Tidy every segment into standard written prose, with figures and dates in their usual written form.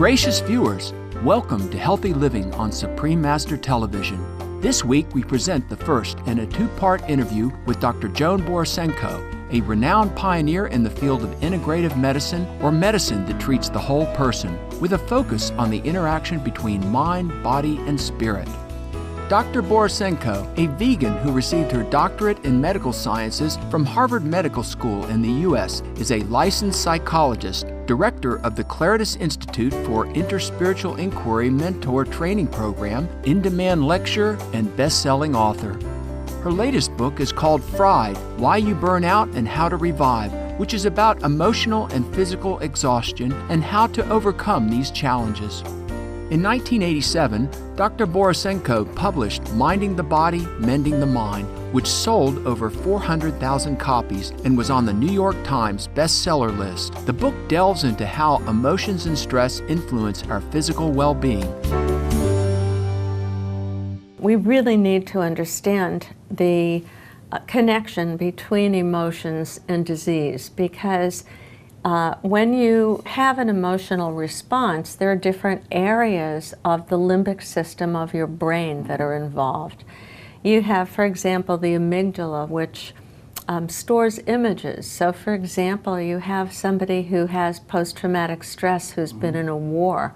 Gracious viewers, welcome to Healthy Living on Supreme Master Television. This week we present the first in a two-part interview with Dr. Joan Borisenko, a renowned pioneer in the field of integrative medicine, or medicine that treats the whole person, with a focus on the interaction between mind, body, and spirit. Dr. Borisenko, a vegan who received her doctorate in medical sciences from Harvard Medical School in the U.S., is a licensed psychologist, director of the Claritas Institute for Interspiritual Inquiry Mentor Training Program, in-demand lecturer, and best-selling author. Her latest book is called Fried: Why You Burn Out and How to Revive, which is about emotional and physical exhaustion and how to overcome these challenges. In 1987, Dr. Borisenko published Minding the Body, Mending the Mind, which sold over 400,000 copies and was on the New York Times bestseller list. The book delves into how emotions and stress influence our physical well-being. We really need to understand the connection between emotions and disease, because when you have an emotional response, there are different areas of the limbic system of your brain that are involved. You have, for example, the amygdala, which stores images. So, for example, you have somebody who has post-traumatic stress who's been in a war,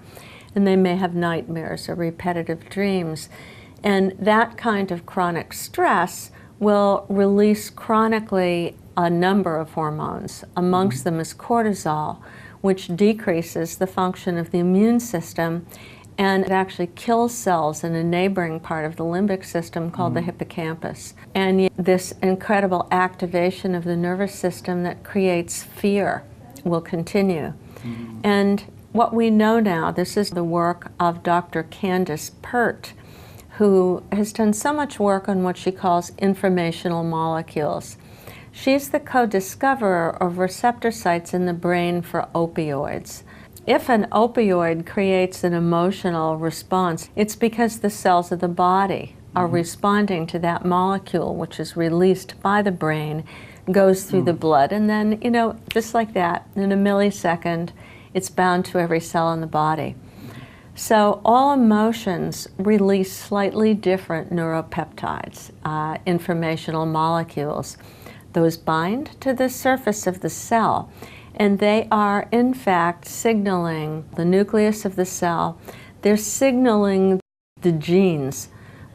and they may have nightmares or repetitive dreams. And that kind of chronic stress will release chronically a number of hormones. Amongst them is cortisol, which decreases the function of the immune system, and it actually kills cells in a neighboring part of the limbic system called the hippocampus. And this incredible activation of the nervous system that creates fear will continue. And what we know now, this is the work of Dr. Candace Pert, who has done so much work on what she calls informational molecules. She's the co-discoverer of receptor sites in the brain for opioids. If an opioid creates an emotional response, it's because the cells of the body are responding to that molecule, which is released by the brain, goes through the blood, and then, just like that, in a millisecond, it's bound to every cell in the body. So all emotions release slightly different neuropeptides, informational molecules. Those bind to the surface of the cell, and they are in fact signaling the nucleus of the cell. They're signaling the genes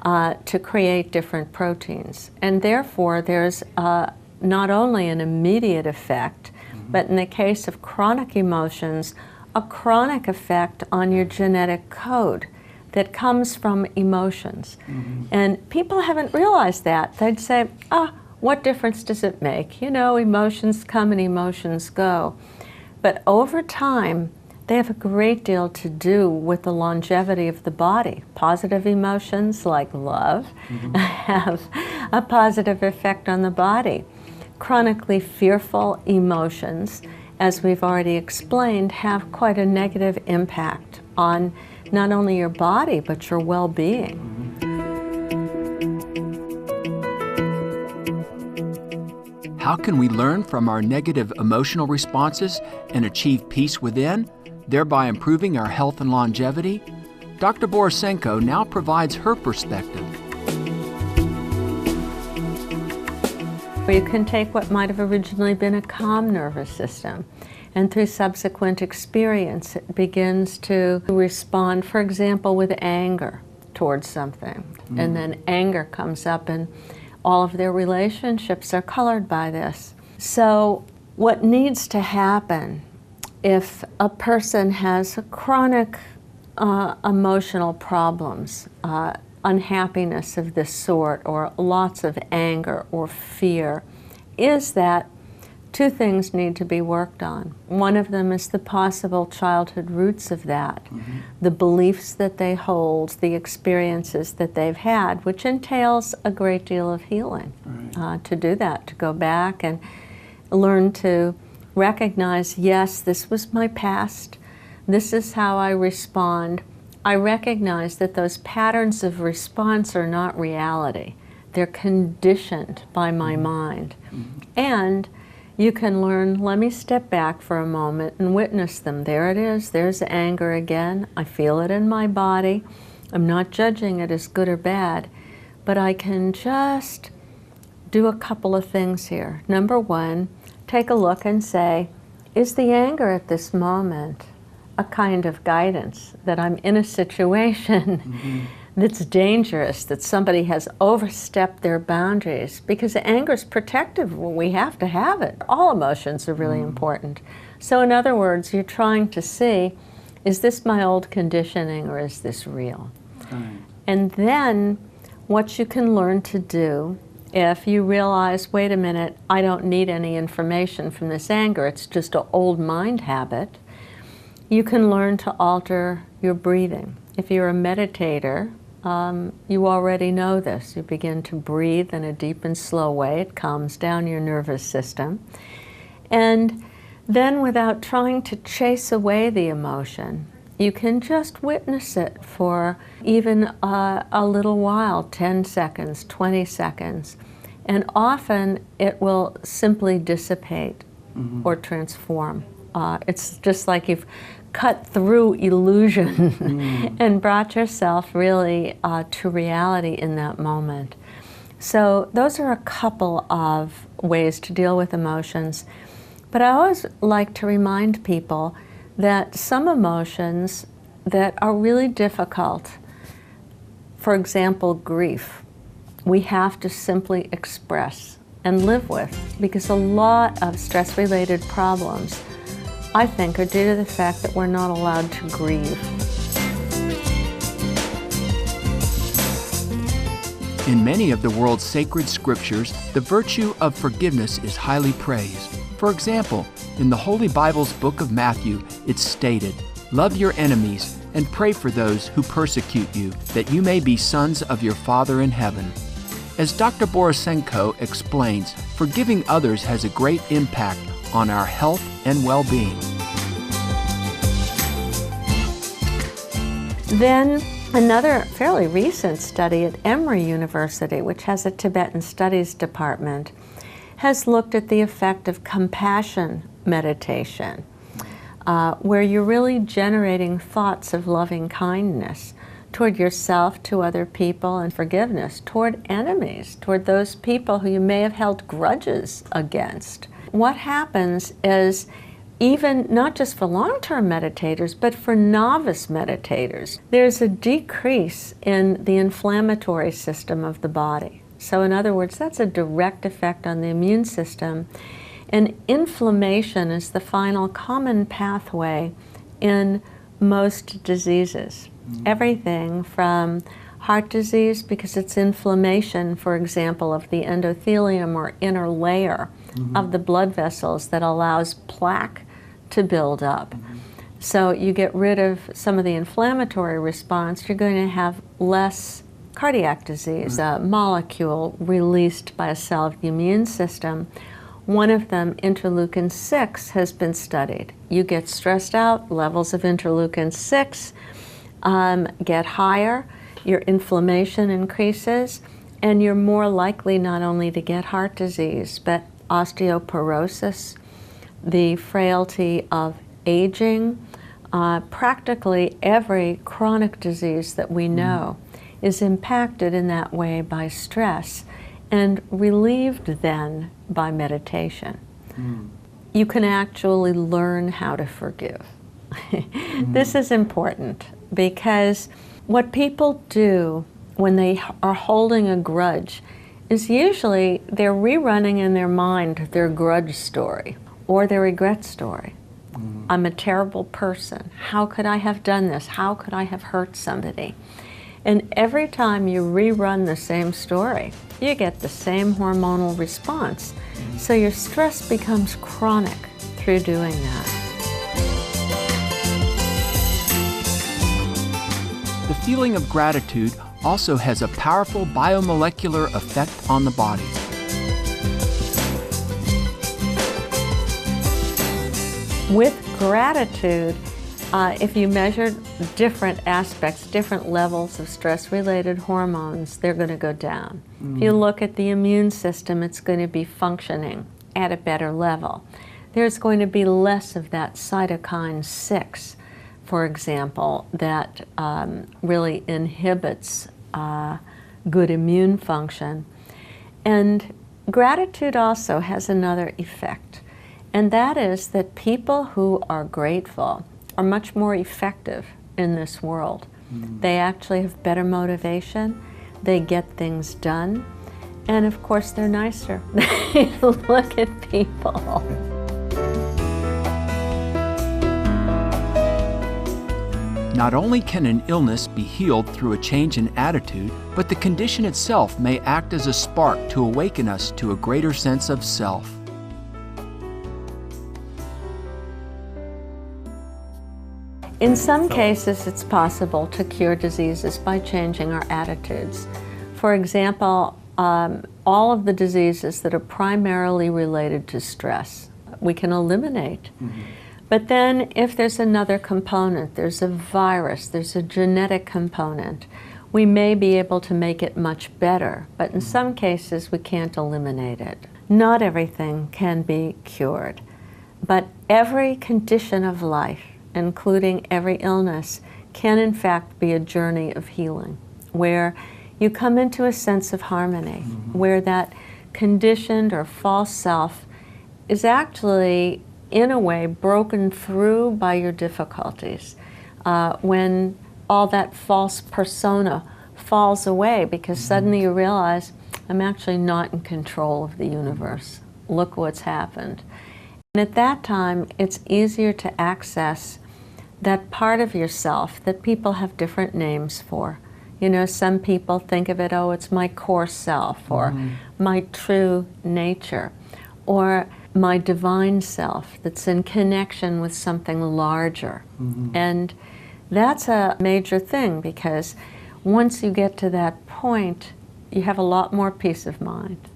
to create different proteins, and therefore there's not only an immediate effect, but in the case of chronic emotions, a chronic effect on your genetic code that comes from emotions. And people haven't realized that. They'd say, what difference does it make? Emotions come and emotions go. But over time, they have a great deal to do with the longevity of the body. Positive emotions like love have a positive effect on the body. Chronically fearful emotions, as we've already explained, have quite a negative impact on not only your body, but your well-being. How can we learn from our negative emotional responses and achieve peace within, thereby improving our health and longevity? Dr. Borisenko now provides her perspective. You can take what might have originally been a calm nervous system, and through subsequent experience, it begins to respond, for example, with anger towards something. And then anger comes up, and all of their relationships are colored by this. So what needs to happen if a person has chronic emotional problems, unhappiness of this sort, or lots of anger or fear, is that two things need to be worked on. One of them is the possible childhood roots of that, the beliefs that they hold, the experiences that they've had, which entails a great deal of healing to do that, to go back and learn to recognize, yes, this was my past, this is how I respond. I recognize that those patterns of response are not reality. They're conditioned by my mind. And You can learn, let me step back for a moment and witness them. There it is, there's the anger again. I feel it in my body. I'm not judging it as good or bad, but I can just do a couple of things here. Number one, take a look and say, is the anger at this moment a kind of guidance that I'm in a situation that's dangerous, that somebody has overstepped their boundaries? Because anger is protective. We have to have it. All emotions are really important. So in other words, you're trying to see, is this my old conditioning or is this real? And then what you can learn to do, if you realize, wait a minute, I don't need any information from this anger, it's just an old mind habit, you can learn to alter your breathing. If you're a meditator, you already know this. You begin to breathe in a deep and slow way. It calms down your nervous system. And then without trying to chase away the emotion, you can just witness it for even a little while, 10 seconds, 20 seconds. And often it will simply dissipate or transform. It's just like you've cut through illusion and brought yourself really to reality in that moment. So those are a couple of ways to deal with emotions. But I always like to remind people that some emotions that are really difficult, for example, grief, we have to simply express and live with, because a lot of stress-related problems, I think, are due to the fact that we're not allowed to grieve. In many of the world's sacred scriptures, the virtue of forgiveness is highly praised. For example, in the Holy Bible's book of Matthew, it's stated, "Love your enemies and pray for those who persecute you, that you may be sons of your Father in heaven." As Dr. Borisenko explains, forgiving others has a great impact on our health and well-being. Then another fairly recent study at Emory University, which has a Tibetan Studies department, has looked at the effect of compassion meditation, where you're really generating thoughts of loving kindness toward yourself, to other people, and forgiveness toward enemies, toward those people who you may have held grudges against. What happens is, even not just for long-term meditators, but for novice meditators, there's a decrease in the inflammatory system of the body. So in other words, that's a direct effect on the immune system. And inflammation is the final common pathway in most diseases. Everything from heart disease, because it's inflammation, for example, of the endothelium or inner layer of the blood vessels that allows plaque to build up. So you get rid of some of the inflammatory response, you're going to have less cardiac disease, a molecule released by a cell of the immune system. One of them, interleukin-6, has been studied. You get stressed out, levels of interleukin-6 get higher, your inflammation increases, and you're more likely not only to get heart disease, but osteoporosis, the frailty of aging. Practically every chronic disease that we know is impacted in that way by stress and relieved then by meditation. You can actually learn how to forgive. This is important, because what people do when they are holding a grudge is usually they're rerunning in their mind their grudge story or their regret story. I'm a terrible person. How could I have done this? How could I have hurt somebody? And every time you rerun the same story, you get the same hormonal response. So your stress becomes chronic through doing that. The feeling of gratitude also has a powerful biomolecular effect on the body. With gratitude, if you measure different aspects, different levels of stress-related hormones, they're going to go down. If you look at the immune system, it's going to be functioning. at a better level. There's going to be less of that cytokine 6, for example, that really inhibits good immune function. And gratitude also has another effect, and that is that people who are grateful are much more effective in this world. They actually have better motivation, they get things done, and of course they're nicer. They look at people. Not only can an illness be healed through a change in attitude, but the condition itself may act as a spark to awaken us to a greater sense of self. In some cases, it's possible to cure diseases by changing our attitudes. For example, all of the diseases that are primarily related to stress, we can eliminate. But then if there's another component, there's a virus, there's a genetic component, we may be able to make it much better, but in some cases we can't eliminate it. Not everything can be cured, but every condition of life, including every illness, can in fact be a journey of healing, where you come into a sense of harmony, where that conditioned or false self is actually, in a way, broken through by your difficulties. When all that false persona falls away, because suddenly you realize, I'm actually not in control of the universe. Look what's happened. And at that time, it's easier to access that part of yourself that people have different names for. You know, some people think of it, oh, it's my core self, or my true nature, or my divine self that's in connection with something larger. And that's a major thing, because once you get to that point, you have a lot more peace of mind.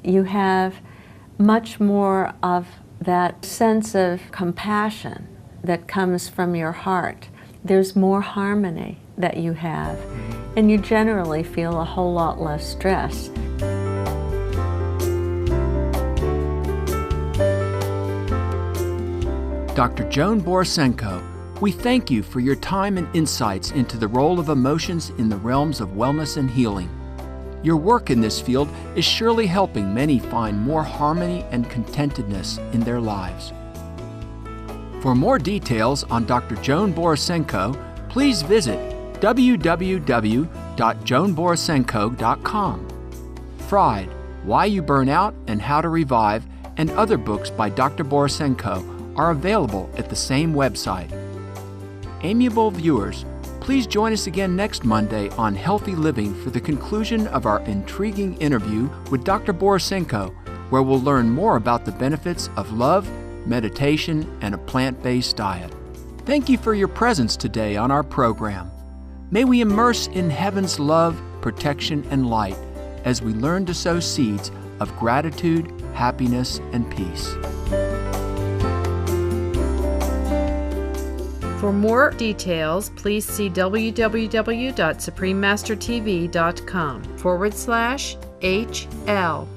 You have much more of that sense of compassion that comes from your heart. There's more harmony that you have, and you generally feel a whole lot less stress. Dr. Joan Borisenko, we thank you for your time and insights into the role of emotions in the realms of wellness and healing. Your work in this field is surely helping many find more harmony and contentedness in their lives. For more details on Dr. Joan Borisenko, please visit www.joanborisenko.com. Fried, Why You Burn Out and How to Revive, and other books by Dr. Borisenko are available at the same website. Amiable viewers, please join us again next Monday on Healthy Living for the conclusion of our intriguing interview with Dr. Borisenko, where we'll learn more about the benefits of love, meditation, and a plant-based diet. Thank you for your presence today on our program. May we immerse in heaven's love, protection, and light as we learn to sow seeds of gratitude, happiness, and peace. For more details, please see www.suprememastertv.com/HL.